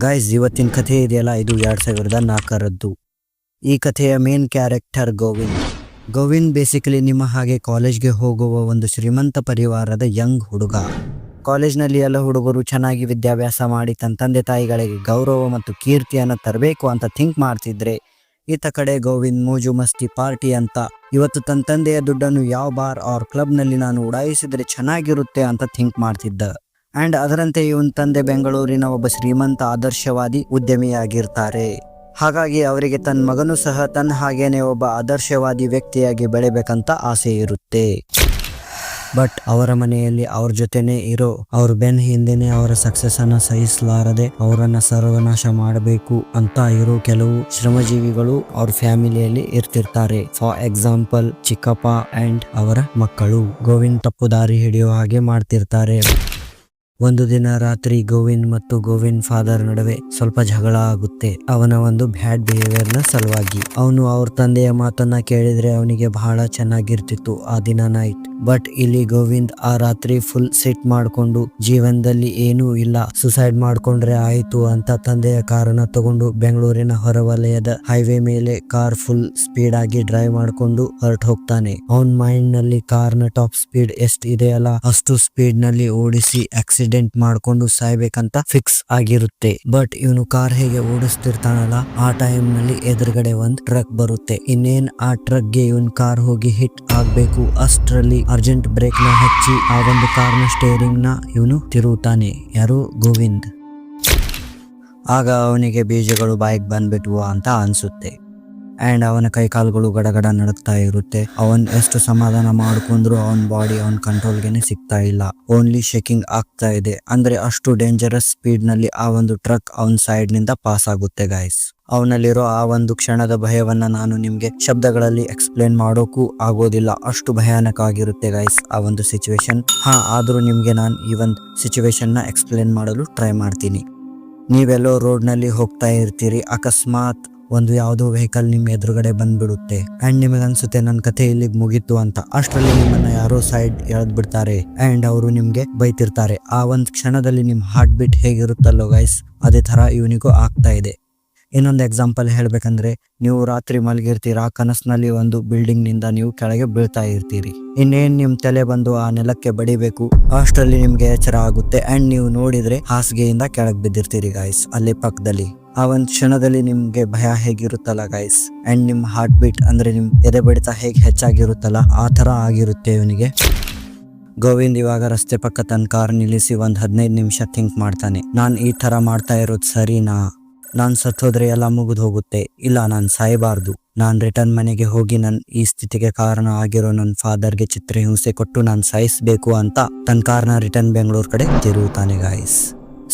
Guys, ಇವತ್ತಿನ ಕಥೆ ಇದೆಯಲ್ಲ, ಇದು 2004ರದ್ದು. ಈ ಕಥೆಯ main character Govind. Govind basically ನಿಮ್ಮ ಹಾಗೆ ಕಾಲೇಜ್ಗೆ ಹೋಗುವ ಒಂದು ಶ್ರೀಮಂತ ಪರಿವಾರದ ಯಂಗ್ ಹುಡುಗ. ಕಾಲೇಜ್ನಲ್ಲಿ ಎಲ್ಲ ಹುಡುಗರು ಚೆನ್ನಾಗಿ ವಿದ್ಯಾಭ್ಯಾಸ ಮಾಡಿ ತನ್ನ ತಂದೆ ತಾಯಿಗಳಿಗೆ ಗೌರವ ಮತ್ತು ಕೀರ್ತಿಯನ್ನು ತರಬೇಕು ಅಂತ ಥಿಂಕ್ ಮಾಡ್ತಿದ್ರೆ, ಈತ ಕಡೆ ಗೋವಿಂದ್ ಮೋಜು ಮಸ್ತಿ ಪಾರ್ಟಿ ಅಂತ ಇವತ್ತು ತನ್ನ ತಂದೆಯ ದುಡ್ಡನ್ನು ಯಾವ ಬಾರ್ ಆರ್ ಕ್ಲಬ್ನಲ್ಲಿ ನಾನು ಉಡಾಯಿಸಿದ್ರೆ ಚೆನ್ನಾಗಿರುತ್ತೆ ಅಂತ ಥಿಂಕ್ ಮಾಡ್ತಿದ್ದ. ಅಂಡ್ ಅದರಂತೆ ಇವನ್ ತಂದೆ ಬೆಂಗಳೂರಿನ ಒಬ್ಬ ಶ್ರೀಮಂತ ಆದರ್ಶವಾದಿ ಉದ್ಯಮಿಯಾಗಿರ್ತಾರೆ. ಹಾಗಾಗಿ ಅವರಿಗೆ ತನ್ನ ಮಗನೂ ಸಹ ತನ್ನ ಹಾಗೇನೆ ಒಬ್ಬ ಆದರ್ಶವಾದಿ ವ್ಯಕ್ತಿಯಾಗಿ ಬೆಳೆಬೇಕಂತ ಆಸೆ ಇರುತ್ತೆ. ಬಟ್ ಅವರ ಮನೆಯಲ್ಲಿ ಅವ್ರ ಜೊತೆನೆ ಇರೋ ಅವ್ರ ಬೆನ್ ಹಿಂದೆನೆ ಅವರ ಸಕ್ಸಸ್ ಅನ್ನ ಸಹಿಸಲಾರದೆ ಅವರನ್ನ ಸರ್ವನಾಶ ಮಾಡಬೇಕು ಅಂತ ಇರೋ ಕೆಲವು ಶ್ರಮಜೀವಿಗಳು ಅವ್ರ ಫ್ಯಾಮಿಲಿಯಲ್ಲಿ ಇರ್ತಿರ್ತಾರೆ. ಫಾರ್ ಎಕ್ಸಾಂಪಲ್ ಚಿಕ್ಕಪ್ಪ ಅಂಡ್ ಅವರ ಮಕ್ಕಳು ಗೋವಿಂದ್ ತಪ್ಪು ದಾರಿ ಹಿಡಿಯೋ ಹಾಗೆ ಮಾಡ್ತಿರ್ತಾರೆ. ಒಂದು ದಿನ ರಾತ್ರಿ ಗೋವಿಂದ್ ಮತ್ತು ಗೋವಿಂದ್ ಫಾದರ್ ನಡುವೆ ಸ್ವಲ್ಪ ಜಗಳ ಆಗುತ್ತೆ. ಅವನ ಒಂದು ಬ್ಯಾಡ್ ಬಿಹೇವಿಯರ್ ನ ಸಲುವಾಗಿ. ಅವನು ಅವ್ರ ತಂದೆಯ ಮಾತನ್ನ ಕೇಳಿದ್ರೆ ಅವನಿಗೆ ಬಹಳ ಚೆನ್ನಾಗಿರ್ತಿತ್ತು ಆ ದಿನ ನೈಟ್. ಬಟ್ ಇಲ್ಲಿ ಗೋವಿಂದ್ ಆ ರಾತ್ರಿ ಫುಲ್ ಸೆಟ್ ಮಾಡ್ಕೊಂಡು ಜೀವನದಲ್ಲಿ ಏನೂ ಇಲ್ಲ, ಸುಸೈಡ್ ಮಾಡ್ಕೊಂಡ್ರೆ ಆಯ್ತು ಅಂತ ತಂದೆಯ ಕಾರನ್ನ ತಗೊಂಡು ಬೆಂಗಳೂರಿನ ಹೊರವಲಯದ ಹೈವೇ ಮೇಲೆ ಕಾರ್ ಫುಲ್ ಸ್ಪೀಡ್ ಆಗಿ ಡ್ರೈವ್ ಮಾಡ್ಕೊಂಡು ಹೊರಟು ಹೋಗ್ತಾನೆ. ಅವನ್ ಮೈಂಡ್ ನಲ್ಲಿ ಕಾರ್ ನ ಟಾಪ್ ಸ್ಪೀಡ್ ಎಷ್ಟು ಇದೆಯಲ್ಲ ಅಷ್ಟು ಸ್ಪೀಡ್ ನಲ್ಲಿ ಓಡಿಸಿ ಆಕ್ಸಿಡೆಂಟ್ ಮಾಡ್ಕೊಂಡು ಸಾಯ್ಬೇಕಂತ ಫಿಕ್ಸ್ ಆಗಿರುತ್ತೆ. ಬಟ್ ಇವನು ಕಾರ್ ಹೇಗೆ ಓಡಿಸ್ತಿರ್ತಾನಲ್ಲ ಆ ಟೈಮ್ ನಲ್ಲಿ ಎದುರುಗಡೆ ಒಂದ್ ಟ್ರಕ್ ಬರುತ್ತೆ. ಇನ್ನೇನ್ ಆ ಟ್ರಕ್ ಗೆ ಇವನ್ ಕಾರ್ ಹೋಗಿ ಹಿಟ್ ಆಗ್ಬೇಕು ಅಷ್ಟರಲ್ಲಿ ಅರ್ಜೆಂಟ್ ಬ್ರೇಕ್ ನ ಹಚ್ಚಿ ಆ ಒಂದು ಕಾರ್ ನ ಸ್ಟೇರಿಂಗ್ ನ ಇವನು ತಿರುಗುತ್ತಾನೆ. ಯಾರು? ಗೋವಿಂದ್. ಆಗ ಅವನಿಗೆ ಬೀಜಗಳು ಬಾಯಿಗೆ ಬಂದ್ಬಿಟ್ವು ಅಂತ ಅನ್ಸುತ್ತೆ. ಅಂಡ್ ಅವನ ಕೈಕಾಲುಗಳು ಗಡಗಡ ನಡುತ್ತಾ ಇರುತ್ತೆ. ಅವನ್ ಎಷ್ಟು ಸಮಾಧಾನ ಮಾಡ್ಕೊಂಡ್ರು ಅವನ್ ಬಾಡಿ ಅವನ್ ಕಂಟ್ರೋಲ್ಗೆನೆ ಸಿಗ್ತಾ ಇಲ್ಲ. ಓನ್ಲಿ ಶೇಕಿಂಗ್ ಆಗ್ತಾ ಇದೆ. ಅಂದ್ರೆ ಅಷ್ಟು ಡೇಂಜರಸ್ ಸ್ಪೀಡ್ ನಲ್ಲಿ ಆ ಒಂದು ಟ್ರಕ್ ಅವನ್ ಸೈಡ್ ನಿಂದ ಪಾಸ್ ಆಗುತ್ತೆ ಗೈಸ್. ಅವನಲ್ಲಿರೋ ಆ ಒಂದು ಕ್ಷಣದ ಭಯವನ್ನ ನಾನು ನಿಮ್ಗೆ ಶಬ್ದಗಳಲ್ಲಿ ಎಕ್ಸ್ಪ್ಲೇನ್ ಮಾಡೋಕು ಆಗೋದಿಲ್ಲ, ಅಷ್ಟು ಭಯಾನಕ ಆಗಿರುತ್ತೆ ಗೈಸ್ ಆ ಒಂದು ಸಿಚುವೇಶನ್. ಆದ್ರೂ ನಿಮ್ಗೆ ನಾನು ಈ ಒಂದು ಸಿಚುವೇಶನ್ ನ ಎಕ್ಸ್ಪ್ಲೇನ್ ಮಾಡಲು ಟ್ರೈ ಮಾಡ್ತೀನಿ. ನೀವೆಲ್ಲೋ ರೋಡ್ ನಲ್ಲಿ ಹೋಗ್ತಾ ಇರ್ತೀರಿ, ಅಕಸ್ಮಾತ್ ಒಂದು ಯಾವುದೋ ವೆಹಿಕಲ್ ನಿಮ್ ಎದುರುಗಡೆ ಬಂದ್ಬಿಡುತ್ತೆ ಅಂಡ್ ನಿಮಗೆ ಅನ್ಸುತ್ತೆ ನನ್ನ ಕಥೆ ಇಲ್ಲಿಗೆ ಮುಗೀತು ಅಂತ. ಅಷ್ಟರಲ್ಲಿ ನಿಮ್ಮನ್ನ ಯಾರೋ ಸೈಡ್ ಎಳೆದ್ ಬಿಡ್ತಾರೆ ಅಂಡ್ ಅವರು ನಿಮ್ಗೆ ಬೈತಿರ್ತಾರೆ. ಆ ಒಂದು ಕ್ಷಣದಲ್ಲಿ ನಿಮ್ ಹಾರ್ಟ್ ಬೀಟ್ ಹೇಗಿರುತ್ತಲ್ಲೋ ಗೈಸ್, ಅದೇ ತರ ಇವನಿಗೂ ಆಗ್ತಾ ಇದೆ. ಇನ್ನೊಂದು ಎಕ್ಸಾಂಪಲ್ ಹೇಳ್ಬೇಕಂದ್ರೆ, ನೀವು ರಾತ್ರಿ ಮಲಗಿರ್ತೀರಾ, ಕನಸಿನಲ್ಲಿ ಒಂದು ಬಿಲ್ಡಿಂಗ್ ನಿಂದ ನೀವು ಕೆಳಗೆ ಬೀಳ್ತಾ ಇರ್ತೀರಿ. ಇನ್ನೇನ್ ನಿಮ್ ತಲೆ ಬಂದು ಆ ನೆಲಕ್ಕೆ ಬಡಿಬೇಕು ಅಷ್ಟರಲ್ಲಿ ನಿಮ್ಗೆ ಎಚ್ಚರ ಆಗುತ್ತೆ ಅಂಡ್ ನೀವು ನೋಡಿದ್ರೆ ಹಾಸಿಗೆಯಿಂದ ಕೆಳಗೆ ಬಿದ್ದಿರ್ತೀರಿ ಗೈಸ್ ಅಲ್ಲಿ ಪಕ್ಕದಲ್ಲಿ. ಆ ಒಂದು ಕ್ಷಣದಲ್ಲಿ ನಿಮ್ಗೆ ಭಯ ಹೇಗಿರುತ್ತಲ್ಲ ಗೈಸ್, ಅಂಡ್ ನಿಮ್ ಹಾರ್ಟ್ ಬೀಟ್ ಅಂದ್ರೆ ನಿಮ್ ಎದೆ ಬಡಿತ ಹೇಗೆ ಹೆಚ್ಚಾಗಿರುತ್ತಲ್ಲ ಆ ತರ ಆಗಿರುತ್ತೆ ಇವನಿಗೆ. ಗೋವಿಂದ್ ಇವಾಗ ರಸ್ತೆ ಪಕ್ಕ ತನ್ನ ಕಾರ್ ನಿಲ್ಲಿಸಿ ಒಂದ್ 15 ನಿಮಿಷ ಥಿಂಕ್ ಮಾಡ್ತಾನೆ. ನಾನ್ ಈ ತರ ಮಾಡ್ತಾ ಇರೋದು ಸರಿನಾ? ನಾನ್ ಸತ್ತೋದ್ರೆ ಎಲ್ಲ ಮುಗಿದು ಹೋಗುತ್ತೆ. ಇಲ್ಲ, ನಾನ್ ಸಾಯಬಾರ್ದು. ನಾನ್ ರಿಟರ್ನ್ ಮನೆಗೆ ಹೋಗಿ ನನ್ ಈ ಸ್ಥಿತಿಗೆ ಕಾರಣ ಆಗಿರೋ ನನ್ನ ಫಾದರ್ಗೆ ಚಿತ್ರಹಿಂಸೆ ಕೊಟ್ಟು ನಾನ್ ಸಾಯಿಸ್ಬೇಕು ಅಂತ ತನ್ನ ಕಾರ್ನ ರಿಟರ್ನ್ ಬೆಂಗಳೂರು ಕಡೆ ತಿರುಗುತ್ತಾನೆ ಗಾಯ್ಸ್.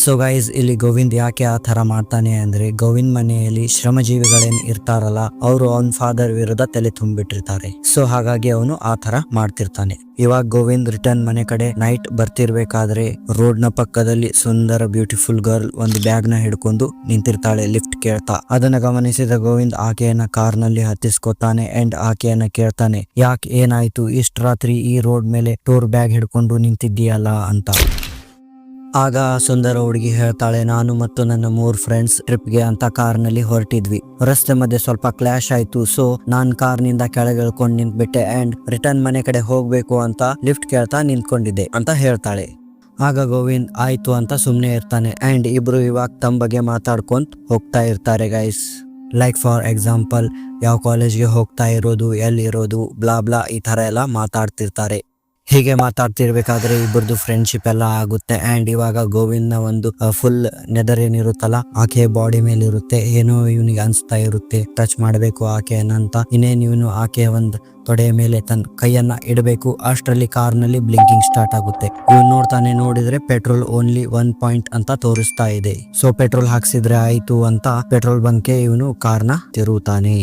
ಸೊ ಗೈಸ್, ಇಲ್ಲಿ ಗೋವಿಂದ್ ಯಾಕೆ ಆ ತರ ಮಾಡ್ತಾನೆ ಅಂದ್ರೆ, ಗೋವಿಂದ್ ಮನೆಯಲ್ಲಿ ಶ್ರಮಜೀವಿಗಳೇನ್ ಇರ್ತಾರಲ್ಲ ಅವರು ಅವನ್ ಫಾದರ್ ವಿರುದ್ಧ ತಲೆ ತುಂಬಿಟ್ಟಿರ್ತಾರೆ. ಸೊ ಹಾಗಾಗಿ ಅವನು ಆ ತರ ಮಾಡ್ತಿರ್ತಾನೆ. ಇವಾಗ ಗೋವಿಂದ್ ರಿಟರ್ನ್ ಮನೆ ಕಡೆ ನೈಟ್ ಬರ್ತಿರ್ಬೇಕಾದ್ರೆ ರೋಡ್ ನ ಪಕ್ಕದಲ್ಲಿ ಸುಂದರ ಬ್ಯೂಟಿಫುಲ್ ಗರ್ಲ್ ಒಂದು ಬ್ಯಾಗ್ ನ ಹಿಡ್ಕೊಂಡು ನಿಂತಿರ್ತಾಳೆ ಲಿಫ್ಟ್ ಕೇಳ್ತಾ. ಅದನ್ನ ಗಮನಿಸಿದ ಗೋವಿಂದ್ ಆಕೆಯನ್ನ ಕಾರ್ ನಲ್ಲಿ ಹತ್ತಿಸ್ಕೊತಾನೆ ಅಂಡ್ ಆಕೆಯನ್ನ ಕೇಳ್ತಾನೆ, ಯಾಕೆ, ಏನಾಯ್ತು, ಇಷ್ಟ ರಾತ್ರಿ ಈ ರೋಡ್ ಮೇಲೆ ಟೂರ್ ಬ್ಯಾಗ್ ಹಿಡ್ಕೊಂಡು ನಿಂತಿದ್ದೀಯಲ್ಲ ಅಂತ. ಆಗ ಸುಂದರ ಹುಡುಗಿ ಹೇಳ್ತಾಳೆ, ನಾನು ಮತ್ತು ನನ್ನ 3 ಫ್ರೆಂಡ್ಸ್ ಟ್ರಿಪ್ಗೆ ಅಂತ ಕಾರ್ನಲ್ಲಿ ಹೊರಟಿದ್ವಿ. ರಸ್ತೆ ಮಧ್ಯೆ ಸ್ವಲ್ಪ ಕ್ಲಾಶ್ ಆಯ್ತು. ಸೊ ನಾನ್ ಕಾರ್ನಿಂದ ಕೆಳಗೆ ಇಳ್ಕೊಂಡು ನಿಂತ್ಬಿಟ್ಟೆ ಅಂಡ್ ರಿಟರ್ನ್ ಮನೆ ಕಡೆ ಹೋಗ್ಬೇಕು ಅಂತ ಲಿಫ್ಟ್ ಕೇಳ್ತಾ ನಿಂತ್ಕೊಂಡಿದ್ದೆ ಅಂತ ಹೇಳ್ತಾಳೆ. ಆಗ ಗೋವಿಂದ್ ಆಯ್ತು ಅಂತ ಸುಮ್ನೆ ಇರ್ತಾನೆ ಅಂಡ್ ಇಬ್ರು ಇವಾಗ ತಮ್ಮ ಬಗ್ಗೆ ಮಾತಾಡ್ಕೊಂತ ಹೋಗ್ತಾ ಇರ್ತಾರೆ ಗೈಸ್. ಲೈಕ್ ಫಾರ್ ಎಕ್ಸಾಂಪಲ್, ಯಾವ ಕಾಲೇಜ್ಗೆ ಹೋಗ್ತಾ ಇರೋದು, ಎಲ್ಲಿರೋದು, ಬ್ಲಾ ಬ್ಲಾ ಈ ತರ ಎಲ್ಲ ಮಾತಾಡ್ತಿರ್ತಾರೆ. ಹೀಗೆ ಮಾತಾಡ್ತಿರ್ಬೇಕಾದ್ರೆ ಇಬ್ಬರದು ಫ್ರೆಂಡ್ಶಿಪ್ ಎಲ್ಲ ಆಗುತ್ತೆ ಅಂಡ್ ಇವಾಗ ಗೋವಿಂದ್ ನ ಒಂದು ಫುಲ್ ನೆದರ್ ಏನಿರುತ್ತಲ್ಲ ಆಕೆ ಬಾಡಿ ಮೇಲೆ ಇರುತ್ತೆ. ಏನೋ ಇವನಿಗೆ ಅನ್ಸ್ತಾ ಇರುತ್ತೆ ಟಚ್ ಮಾಡಬೇಕು ಆಕೆಯನ್ನ ಅಂತ. ಇನ್ನೇನು ಇವನು ಆಕೆಯ ಒಂದು ತೊಡೆಯ ಮೇಲೆ ತನ್ನ ಕೈಯನ್ನ ಇಡಬೇಕು ಅಷ್ಟರಲ್ಲಿ ಕಾರ್ ನಲ್ಲಿ ಬ್ಲಿಂಕಿಂಗ್ ಸ್ಟಾರ್ಟ್ ಆಗುತ್ತೆ. ಇವನು ನೋಡ್ತಾನೆ, ನೋಡಿದ್ರೆ ಪೆಟ್ರೋಲ್ ಓನ್ಲಿ 1 ಪಾಯಿಂಟ್ ಅಂತ ತೋರಿಸ್ತಾ ಇದೆ. ಸೊ ಪೆಟ್ರೋಲ್ ಹಾಕ್ಸಿದ್ರೆ ಆಯ್ತು ಅಂತ ಪೆಟ್ರೋಲ್ ಬಂಕ್ಗೆ ಇವನು ಕಾರ್ನ ತಿರುಗುತ್ತಾನೆ.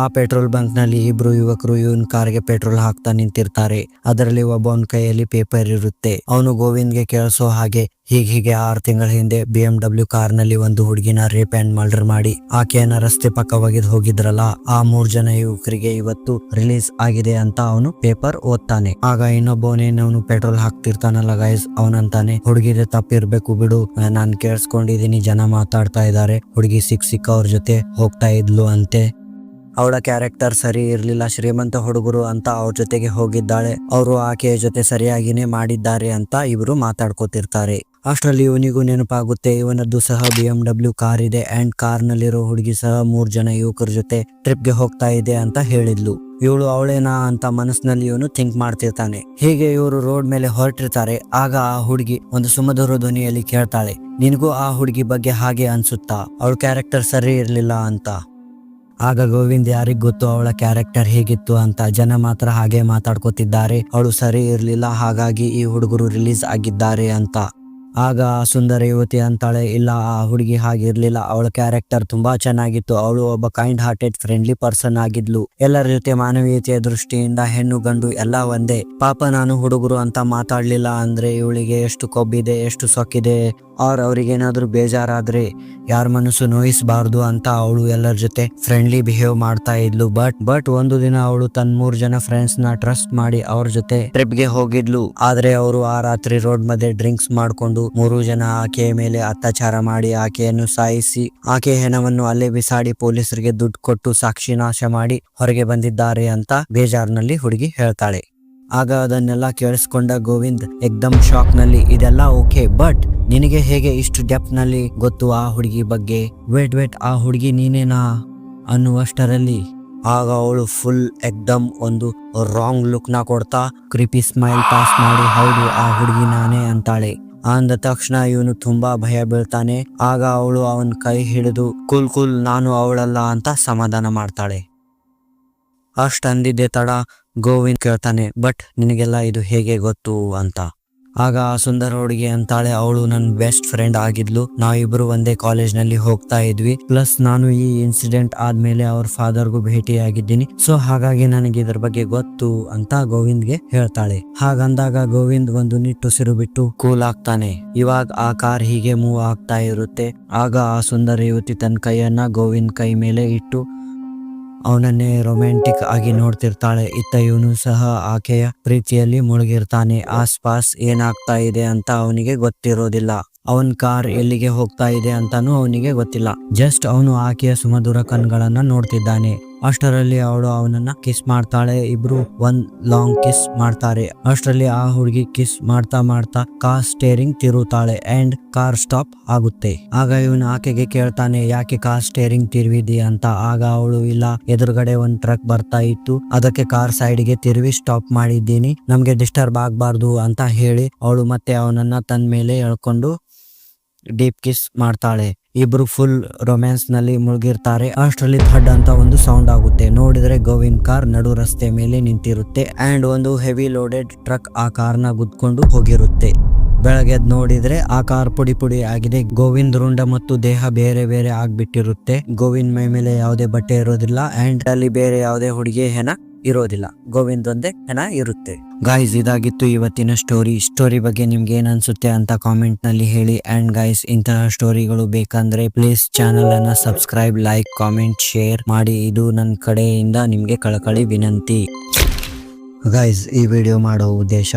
ಆ ಪೆಟ್ರೋಲ್ ಬಂಕ್ ನಲ್ಲಿ ಇಬ್ರು ಯುವಕರು ಇವನ್ ಕಾರ್ಗೆ ಪೆಟ್ರೋಲ್ ಹಾಕ್ತಾ ನಿಂತಿರ್ತಾರೆ. ಅದರಲ್ಲಿ ಒಬ್ಬವನ್ ಕೈಯಲ್ಲಿ ಪೇಪರ್ ಇರುತ್ತೆ. ಅವನು ಗೋವಿಂದ್ಗೆ ಕೇಳಿಸೋ ಹಾಗೆ ಹೀಗೆ 6 ತಿಂಗಳ ಹಿಂದೆ BMW ಕಾರ್ ನಲ್ಲಿ ಒಂದು ಹುಡುಗಿನ ರೇಪ್ ಅಂಡ್ ಮರ್ಡರ್ ಮಾಡಿ ಆಕೆಯನ್ನ ರಸ್ತೆ ಪಕ್ಕ ಒಗೆದು ಹೋಗಿದ್ರಲ್ಲ, ಆ 3 ಜನ ಯುವಕರಿಗೆ ಇವತ್ತು ರಿಲೀಸ್ ಆಗಿದೆ ಅಂತ ಅವನು ಪೇಪರ್ ಓದ್ತಾನೆ. ಆಗ ಇನ್ನೊಬ್ಬವನೇನವನು ಪೆಟ್ರೋಲ್ ಹಾಕ್ತಿರ್ತಾನಲ್ಲ ಗೈಸ್, ಅವನಂತಾನೆ ಹುಡುಗಿದೆ ತಪ್ಪಿರ್ಬೇಕು ಬಿಡು, ನಾನ್ ಕೇಳಿಸ್ಕೊಂಡಿದೀನಿ, ಜನ ಮಾತಾಡ್ತಾ ಇದ್ದಾರೆ, ಹುಡುಗಿ ಸಿಕ್ಕ ಅವ್ರ ಜೊತೆ ಹೋಗ್ತಾ ಇದ್ಲು ಅಂತೆ. ಅವಳ ಕ್ಯಾರೆಕ್ಟರ್ ಸರಿ ಇರ್ಲಿಲ್ಲ, ಶ್ರೀಮಂತ ಹುಡುಗರು ಅಂತ ಅವ್ರ ಜೊತೆಗೆ ಹೋಗಿದ್ದಾಳೆ, ಅವರು ಆಕೆಯ ಜೊತೆ ಸರಿಯಾಗಿನೇ ಮಾಡಿದ್ದಾರೆ ಅಂತ ಇವರು ಮಾತಾಡ್ಕೋತಿರ್ತಾರೆ. ಅಷ್ಟರಲ್ಲಿ ಇವನಿಗೂ ನೆನಪಾಗುತ್ತೆ ಇವನದ್ದು ಸಹ BMW ಕಾರ್ ಇದೆ ಅಂಡ್ ಕಾರ್ ನಲ್ಲಿರೋ ಹುಡುಗಿ ಸಹ 3 ಜನ ಯುವಕರ ಜೊತೆ ಟ್ರಿಪ್ಗೆ ಹೋಗ್ತಾ ಇದೆ ಅಂತ ಹೇಳಿದ್ಲು. ಇವಳು ಅವಳೇನಾ ಅಂತ ಮನಸ್ಸಿನಲ್ಲಿ ಇವನು ಥಿಂಕ್ ಮಾಡ್ತಿರ್ತಾನೆ. ಹೀಗೆ ಇವರು ರೋಡ್ ಮೇಲೆ ಹೊರಟಿರ್ತಾರೆ. ಆಗ ಆ ಹುಡುಗಿ ಒಂದು ಸುಮಧುರ ಧ್ವನಿಯಲ್ಲಿ ಕೇಳ್ತಾಳೆ, ನಿನಗೂ ಆ ಹುಡುಗಿ ಬಗ್ಗೆ ಹಾಗೆ ಅನ್ಸುತ್ತಾ, ಅವಳ ಕ್ಯಾರೆಕ್ಟರ್ ಸರಿ ಇರ್ಲಿಲ್ಲ ಅಂತ. ಆಗ ಗೋವಿಂದ್ ಯಾರಿಗ್ ಗೊತ್ತು ಅವಳ ಕ್ಯಾರೆಕ್ಟರ್ ಹೇಗಿತ್ತು ಅಂತ, ಜನ ಮಾತ್ರ ಹಾಗೆ ಮಾತಾಡ್ಕೋತಿದ್ದಾರೆ, ಅವಳು ಸರಿ ಇರ್ಲಿಲ್ಲ ಹಾಗಾಗಿ ಈ ಹುಡುಗರು ರಿಲೀಸ್ ಆಗಿದ್ದಾರೆ ಅಂತ. ಆಗ ಸುಂದರ ಯುವತಿ ಅಂತಾಳೆ, ಇಲ್ಲ ಆ ಹುಡುಗಿ ಹಾಗಿರ್ಲಿಲ್ಲ, ಅವಳ ಕ್ಯಾರೆಕ್ಟರ್ ತುಂಬಾ ಚೆನ್ನಾಗಿತ್ತು, ಅವಳು ಒಬ್ಬ ಕೈಂಡ್ ಹಾರ್ಟೆಡ್ ಫ್ರೆಂಡ್ಲಿ ಪರ್ಸನ್ ಆಗಿದ್ಲು, ಎಲ್ಲರ ಜೊತೆ ಮಾನವೀಯತೆಯ ದೃಷ್ಟಿಯಿಂದ ಹೆಣ್ಣು ಗಂಡು ಎಲ್ಲ ಒಂದೇ, ಪಾಪ ನಾನು ಹುಡುಗರು ಅಂತ ಮಾತಾಡ್ಲಿಲ್ಲ ಅಂದ್ರೆ ಇವಳಿಗೆ ಎಷ್ಟು ಕೊಬ್ಬಿದೆ, ಎಷ್ಟು ಸೊಕ್ಕಿದೆ, ಅವ್ರಿಗೇನಾದ್ರೂ ಬೇಜಾರಾದ್ರೆ ಯಾರ ಮನಸ್ಸು ನೋಯಿಸಬಾರ್ದು ಅಂತ ಅವಳು ಎಲ್ಲರ ಜೊತೆ ಫ್ರೆಂಡ್ಲಿ ಬಿಹೇವ್ ಮಾಡ್ತಾ ಇದ್ಲು. ಬಟ್ ಒಂದು ದಿನ ಅವಳು ತನ್ನ 3 ಜನ ಫ್ರೆಂಡ್ಸ್ ನ ಟ್ರಸ್ಟ್ ಮಾಡಿ ಅವ್ರ ಜೊತೆ ಟ್ರಿಪ್ ಗೆ ಹೋಗಿದ್ಲು. ಆದ್ರೆ ಅವರು ಆ ರಾತ್ರಿ ರೋಡ್ ಮಧ್ಯೆ ಡ್ರಿಂಕ್ಸ್ ಮಾಡ್ಕೊಂಡು 3 ಜನ ಆಕೆಯ ಮೇಲೆ ಅತ್ಯಾಚಾರ ಮಾಡಿ ಆಕೆಯನ್ನು ಸಾಯಿಸಿ ಆಕೆಯ ಹೆಣವನ್ನು ಅಲ್ಲೇ ಬಿಸಾಡಿ ಪೊಲೀಸರಿಗೆ ದುಡ್ಡು ಕೊಟ್ಟು ಸಾಕ್ಷಿ ನಾಶ ಮಾಡಿ ಹೊರಗೆ ಬಂದಿದ್ದಾರೆ ಅಂತ ಬೇಜಾರ್ನಲ್ಲಿ ಹುಡುಗಿ ಹೇಳ್ತಾಳೆ. ಆಗ ಅದನ್ನೆಲ್ಲ ಕೇಳಿಸ್ಕೊಂಡ ಗೋವಿಂದ್ ಎಕ್ದಮ್ ಶಾಕ್ ನಲ್ಲಿ, ಇದೆಲ್ಲ ಓಕೆ, ಬಟ್ ನಿನಗೆ ಹೇಗೆ ಇಷ್ಟು ಡೆಪ್ತ್ ನಲ್ಲಿ ಗೊತ್ತು ಆ ಹುಡುಗಿ ಬಗ್ಗೆ, ವೇಟ್ ಆ ಹುಡುಗಿ ನೀನೇನಾ ಅನ್ನುವಷ್ಟರಲ್ಲಿ ಆಗ ಅವಳು ಫುಲ್ ಎಕ್ದಮ್ ಒಂದು ರಾಂಗ್ ಲುಕ್ ನ ಕೊಡ್ತಾ ಕ್ರಿಪಿ ಸ್ಮೈಲ್ ಪಾಸ್ ಮಾಡಿ ಹೌದು ಆ ಹುಡುಗಿ ನಾನೇ ಅಂತಾಳೆ. ಅಂದ ತಕ್ಷಣ ಇವನು ತುಂಬಾ ಭಯ ಬೀಳ್ತಾನೆ. ಆಗ ಅವಳು ಅವನ್ ಕೈ ಹಿಡಿದು ಕೂಲ್ ನಾನು ಅವಳಲ್ಲ ಅಂತ ಸಮಾಧಾನ ಮಾಡ್ತಾಳೆ. ಅಷ್ಟಂದಿದ್ದೆ ತಡ ಗೋವಿಂದ್ ಕೇಳ್ತಾನೆ, ಬಟ್ ನಿನಗೆಲ್ಲ ಇದು ಹೇಗೆ ಗೊತ್ತು ಅಂತ. ಆಗ ಆ ಸುಂದರ ಹುಡುಗಿ ಅಂತಾಳೆ, ಅವಳು ನನ್ನ ಬೆಸ್ಟ್ ಫ್ರೆಂಡ್ ಆಗಿದ್ಲು, ನಾವಿಬ್ರು ಒಂದೇ ಕಾಲೇಜ್ ನಲ್ಲಿ ಹೋಗ್ತಾ ಇದ್ವಿ, ಪ್ಲಸ್ ನಾನು ಈ ಇನ್ಸಿಡೆಂಟ್ ಆದ್ಮೇಲೆ ಅವ್ರ ಫಾದರ್ಗೂ ಭೇಟಿಯಾಗಿದ್ದೀನಿ, ಸೊ ಹಾಗಾಗಿ ನನಗೆ ಇದ್ರ ಬಗ್ಗೆ ಗೊತ್ತು ಅಂತ ಗೋವಿಂದ್ಗೆ ಹೇಳ್ತಾಳೆ. ಹಾಗಂದಾಗ ಗೋವಿಂದ್ ಒಂದು ನಿಟ್ಟುಸಿರು ಬಿಟ್ಟು ಕೂಲ್ ಆಗ್ತಾನೆ. ಇವಾಗ ಆ ಕಾರ್ ಹೀಗೆ ಮೂವ್ ಆಗ್ತಾ ಇರುತ್ತೆ. ಆಗ ಆ ಸುಂದರ ಯುವತಿ ತನ್ನ ಕೈಯನ್ನ ಗೋವಿಂದ್ ಕೈ ಮೇಲೆ ಇಟ್ಟು ಅವನನ್ನೇ ರೊಮ್ಯಾಂಟಿಕ್ ಆಗಿ ನೋಡ್ತಿರ್ತಾಳೆ. ಇತ್ತ ಇವನು ಸಹ ಆಕೆಯ ಪ್ರೀತಿಯಲ್ಲಿ ಮುಳುಗಿರ್ತಾನೆ. ಆಸ್ಪಾಸ್ ಏನಾಗ್ತಾ ಇದೆ ಅಂತ ಅವನಿಗೆ ಗೊತ್ತಿರೋದಿಲ್ಲ, ಅವನ್ ಕಾರ್ ಎಲ್ಲಿಗೆ ಹೋಗ್ತಾ ಇದೆ ಅಂತಾನು ಅವನಿಗೆ ಗೊತ್ತಿಲ್ಲ. ಜಸ್ಟ್ ಅವನು ಆಕೆಯ ಸುಮಧುರ ಕಣ್ಗಳನ್ನ ನೋಡ್ತಿದ್ದಾನೆ. ಅಷ್ಟರಲ್ಲಿ ಅವಳು ಅವನನ್ನ ಕಿಸ್ ಮಾಡ್ತಾಳೆ. ಇಬ್ರು ಒಂದ್ ಲಾಂಗ್ ಕಿಸ್ ಮಾಡ್ತಾರೆ. ಅಷ್ಟರಲ್ಲಿ ಆ ಹುಡುಗಿ ಕಿಸ್ ಮಾಡ್ತಾ ಕಾರ್ ಸ್ಟೇರಿಂಗ್ ತಿರುತ್ತಾಳೆ ಅಂಡ್ ಕಾರ್ ಸ್ಟಾಪ್ ಆಗುತ್ತೆ. ಆಗ ಇವನು ಆಕೆಗೆ ಕೇಳ್ತಾನೆ, ಯಾಕೆ ಕಾರ್ ಸ್ಟೇರಿಂಗ್ ತಿರುವಿದಿ ಅಂತ. ಆಗ ಅವಳು, ಇಲ್ಲ, ಎದುರುಗಡೆ ಒಂದ್ ಟ್ರಕ್ ಬರ್ತಾ ಇತ್ತು, ಅದಕ್ಕೆ ಕಾರ್ ಸೈಡ್ಗೆ ತಿರುವಿ ಸ್ಟಾಪ್ ಮಾಡಿದ್ದೀನಿ, ನಮ್ಗೆ ಡಿಸ್ಟರ್ಬ್ ಆಗ್ಬಾರ್ದು ಅಂತ ಹೇಳಿ ಅವಳು ಮತ್ತೆ ಅವನನ್ನ ತನ್ನ ಮೇಲೆ ಎಳ್ಕೊಂಡು ಡೀಪ್ ಕಿಸ್ ಮಾಡ್ತಾಳೆ. ಇಬ್ರು ಫುಲ್ ರೊಮ್ಯಾನ್ಸ್ ನಲ್ಲಿ ಮುಳುಗಿರ್ತಾರೆ. ಅಷ್ಟರಲ್ಲಿ ಥಡ್ ಅಂತ ಒಂದು ಸೌಂಡ್ ಆಗುತ್ತೆ. ನೋಡಿದ್ರೆ ಗೋವಿಂದ್ ಕಾರ್ ನಡು ರಸ್ತೆ ಮೇಲೆ ನಿಂತಿರುತ್ತೆ ಅಂಡ್ ಒಂದು ಹೆವಿ ಲೋಡೆಡ್ ಟ್ರಕ್ ಆ ಕಾರ್ನ ಗುದ್ಕೊಂಡು ಹೋಗಿರುತ್ತೆ. ಬೆಳಗ್ಗೆ ನೋಡಿದ್ರೆ ಆ ಕಾರ್ ಪುಡಿ ಆಗಿದೆ. ಗೋವಿಂದ್ ರುಂಡ ಮತ್ತು ದೇಹ ಬೇರೆ ಬೇರೆ ಆಗ್ಬಿಟ್ಟಿರುತ್ತೆ. ಗೋವಿಂದ್ ಮೈ ಮೇಲೆ ಯಾವುದೇ ಬಟ್ಟೆ ಇರೋದಿಲ್ಲ ಅಂಡ್ ಅಲ್ಲಿ ಬೇರೆ ಯಾವುದೇ ಹುಡುಗಿ ಹೆಣ ಇರೋದಿಲ್ಲ, ಗೋವಿಂದ್ ಒಂದೇ ಹೆಣ ಇರುತ್ತೆ. ಗಾಯ್ಸ್, ಇದಾಗಿತ್ತು ಇವತ್ತಿನ ಸ್ಟೋರಿ ಬಗ್ಗೆ ನಿಮ್ಗೆ ಏನ್ ಅನ್ಸುತ್ತೆ ಅಂತ ಕಾಮೆಂಟ್ ನಲ್ಲಿ ಹೇಳಿ. ಅಂಡ್ ಗಾಯ್ಸ್, ಇಂತಹ ಸ್ಟೋರಿಗಳು ಬೇಕಂದ್ರೆ ಪ್ಲೀಸ್ ಚಾನಲ್ ಅನ್ನ ಸಬ್ಸ್ಕ್ರೈಬ್, ಲೈಕ್, ಕಾಮೆಂಟ್, ಶೇರ್ ಮಾಡಿ. ಇದು ನನ್ನ ಕಡೆಯಿಂದ ನಿಮ್ಗೆ ಕಳಕಳಿ ವಿನಂತಿ. ಗಾಯ್ಸ್, ಈ ವಿಡಿಯೋ ಮಾಡೋ ಉದ್ದೇಶ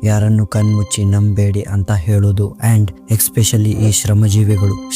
ಯಾರನ್ನು ಕಣ್ಮುಚ್ಚಿ ನಂಬೇಡಿ ಅಂತ ಹೇಳೋದು. ಅಂಡ್ ಎಕ್ಸ್ಪೆಷಲಿ ಈ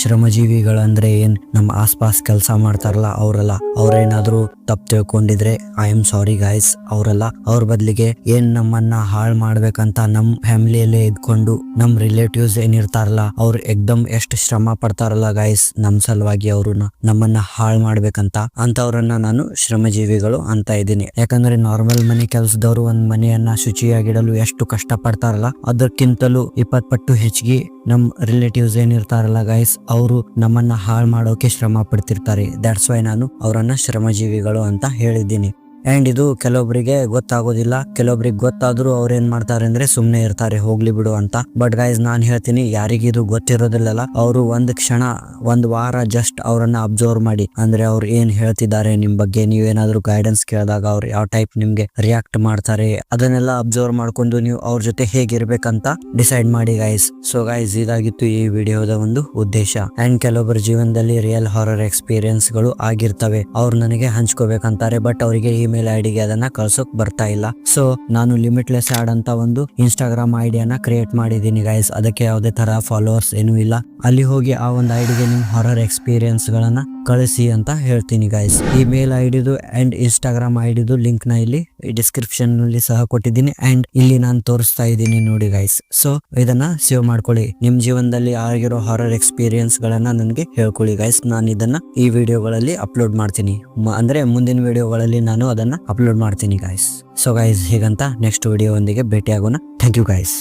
ಶ್ರಮಜೀವಿಗಳಂದ್ರೆ ಏನ್ ನಮ್ಮ ಆಸ್ಪಾಸ್ ಕೆಲಸ ಮಾಡ್ತಾರಲ್ಲ ಅವರಲ್ಲ. ಅವ್ರೇನಾದ್ರೂ ತಪ್ಪು ತಿಳ್ಕೊಂಡಿದ್ರೆ ಐ ಆಮ್ ಸಾರಿ ಗಾಯ್ಸ್, ಅವರಲ್ಲ. ಅವ್ರ ಬದಲಿಗೆ ಏನ್ ನಮ್ಮನ್ನ ಹಾಳು ಮಾಡ್ಬೇಕಂತ ನಮ್ ಫ್ಯಾಮಿಲಿಯಲ್ಲೇ ಇದ್ಕೊಂಡು ನಮ್ ರಿಲೇಟಿವ್ಸ್ ಏನಿರ್ತಾರಲ್ಲ ಅವ್ರು ಎಕ್ದಮ್ ಎಷ್ಟು ಶ್ರಮ ಪಡ್ತಾರಲ್ಲ ಗಾಯ್ಸ್ ನಮ್ ಸಲುವಾಗಿ, ಅವ್ರನ್ನ ನಮ್ಮನ್ನ ಹಾಳು ಮಾಡ್ಬೇಕಂತ ಅಂತವ್ರನ್ನ ನಾನು ಶ್ರಮಜೀವಿಗಳು ಅಂತ ಇದ್ದೀನಿ. ಯಾಕಂದ್ರೆ ನಾರ್ಮಲ್ ಮನೆ ಕೆಲಸದವರು ಒಂದ್ ಮನೆಯನ್ನ ಶುಚಿಯಾಗಿಡಲು ಎಷ್ಟು ಕಷ್ಟ ಪಡ್ತಾರಲ್ಲ, ಅದಕ್ಕಿಂತಲೂ 20 ಪಟ್ಟು ಹೆಚ್ಚಿಗೆ ನಮ್ ರಿಲೇಟಿವ್ಸ್ ಏನಿರ್ತಾರಲ್ಲ ಗೈಸ್, ಅವರು ನಮ್ಮನ್ನ ಹಾಳು ಮಾಡೋಕೆ ಶ್ರಮ ಪಡ್ತಿರ್ತಾರೆ. ದಟ್ಸ್ ವೈ ನಾನು ಅವರನ್ನ ಶ್ರಮಜೀವಿಗಳು ಅಂತ ಹೇಳಿದ್ದೀನಿ. ಅಂಡ್ ಇದು ಕೆಲವೊಬ್ಬರಿಗೆ ಗೊತ್ತಾಗೋದಿಲ್ಲ, ಕೆಲವೊಬ್ರಿಗೆ ಗೊತ್ತಾದ್ರೂ ಅವ್ರು ಏನ್ ಮಾಡ್ತಾರೆ ಅಂದ್ರೆ ಸುಮ್ನೆ ಇರ್ತಾರೆ, ಹೋಗ್ಲಿ ಬಿಡು ಅಂತ. ಬಟ್ ಗೈಸ್ ನಾನ್ ಹೇಳ್ತೀನಿ, ಯಾರಿಗಿದು ಗೊತ್ತಿರೋದಿಲ್ಲಲ್ಲ ಅವರು ಒಂದ್ ಕ್ಷಣ, ಒಂದ್ ವಾರ ಜಸ್ಟ್ ಅವರನ್ನ ಅಬ್ಸರ್ವ್ ಮಾಡಿ. ಅಂದ್ರೆ ಅವ್ರು ಏನ್ ಹೇಳ್ತಿದ್ದಾರೆ ನಿಮ್ ಬಗ್ಗೆ, ನೀವೇನಾದ್ರೂ ಗೈಡೆನ್ಸ್ ಕೇಳಿದಾಗ ಅವ್ರು ಯಾವ ಟೈಪ್ ನಿಮ್ಗೆ ರಿಯಾಕ್ಟ್ ಮಾಡ್ತಾರೆ, ಅದನ್ನೆಲ್ಲ ಅಬ್ಸರ್ವ್ ಮಾಡ್ಕೊಂಡು ನೀವು ಅವ್ರ ಜೊತೆ ಹೇಗಿರ್ಬೇಕಂತ ಡಿಸೈಡ್ ಮಾಡಿ ಗೈಸ್. ಸೊ ಗೈಸ್ ಇದಾಗಿತ್ತು ಈ ವಿಡಿಯೋದ ಒಂದು ಉದ್ದೇಶ. ಅಂಡ್ ಕೆಲವೊಬ್ಬರ ಜೀವನದಲ್ಲಿ ರಿಯಲ್ ಹಾರರ್ ಎಕ್ಸ್ಪೀರಿಯನ್ಸ್ ಗಳು ಆಗಿರ್ತವೆ, ಅವ್ರು ನನಗೆ ಹಂಚ್ಕೋಬೇಕಂತಾರೆ. ಬಟ್ ಅವರಿಗೆ ಇಮೇಲ್ ಐಡಿಗೆ ಅದನ್ನ ಕಳ್ಸೋಕ್ ಬರ್ತಾ ಇಲ್ಲ. ಸೊ ನಾನು ಲಿಮಿಟ್ಲೆಸ್ ಆಡ್ ಅಂತ ಒಂದು ಇನ್ಸ್ಟಾಗ್ರಾಮ್ ಐಡಿಯನ್ನ ಕ್ರಿಯೇಟ್ ಮಾಡಿದೀನಿ ಗೈಸ್. ಅದಕ್ಕೆ ಯಾವುದೇ ತರ ಫಾಲೋವರ್ಸ್ ಏನೂ ಇಲ್ಲ. ಅಲ್ಲಿ ಹೋಗಿ ಆ ಒಂದು ಐಡಿಗೆ ನಿಮ್ ಹಾರರ್ ಎಕ್ಸ್ಪೀರಿಯನ್ಸ್ ಗಳನ್ನ ಕಳಿಸಿ ಅಂತ ಹೇಳ್ತೀನಿ ಗೈಸ್. ಈ ಮೇಲ್ ಐಡಿದು ಅಂಡ್ ಇನ್ಸ್ಟಾಗ್ರಾಮ್ ಐಡಿದು ಲಿಂಕ್ ನ ಇಲ್ಲಿ ಡಿಸ್ಕ್ರಿಪ್ಷನ್ ನಲ್ಲಿ ಸಹ ಕೊಟ್ಟಿದ್ದೀನಿ. ಅಂಡ್ ಇಲ್ಲಿ ನಾನು ತೋರಿಸ್ತಾ ಇದ್ದೀನಿ ನೋಡಿ ಗೈಸ್. ಸೊ ಇದನ್ನ ಸೇವ್ ಮಾಡ್ಕೊಳ್ಳಿ. ನಿಮ್ ಜೀವನದಲ್ಲಿ ಆಗಿರೋ ಹಾರರ್ ಎಕ್ಸ್ಪೀರಿಯನ್ಸ್ ಗಳನ್ನ ನನಗೆ ಹೇಳ್ಕೊಳ್ಳಿ ಗೈಸ್. ನಾನು ಇದನ್ನ ಈ ವಿಡಿಯೋಗಳಲ್ಲಿ ಅಪ್ಲೋಡ್ ಮಾಡ್ತೀನಿ, ಅಂದ್ರೆ ಮುಂದಿನ ವಿಡಿಯೋಗಳಲ್ಲಿ ನಾನು ಅದನ್ನ ಅಪ್ಲೋಡ್ ಮಾಡ್ತೀನಿ ಗೈಸ್. ಸೊ ಗೈಸ್ ಹೀಗಂತ ನೆಕ್ಸ್ಟ್ ವಿಡಿಯೋ ಒಂದಿಗೆ ಭೇಟಿ ಆಗೋಣ. Thank you guys.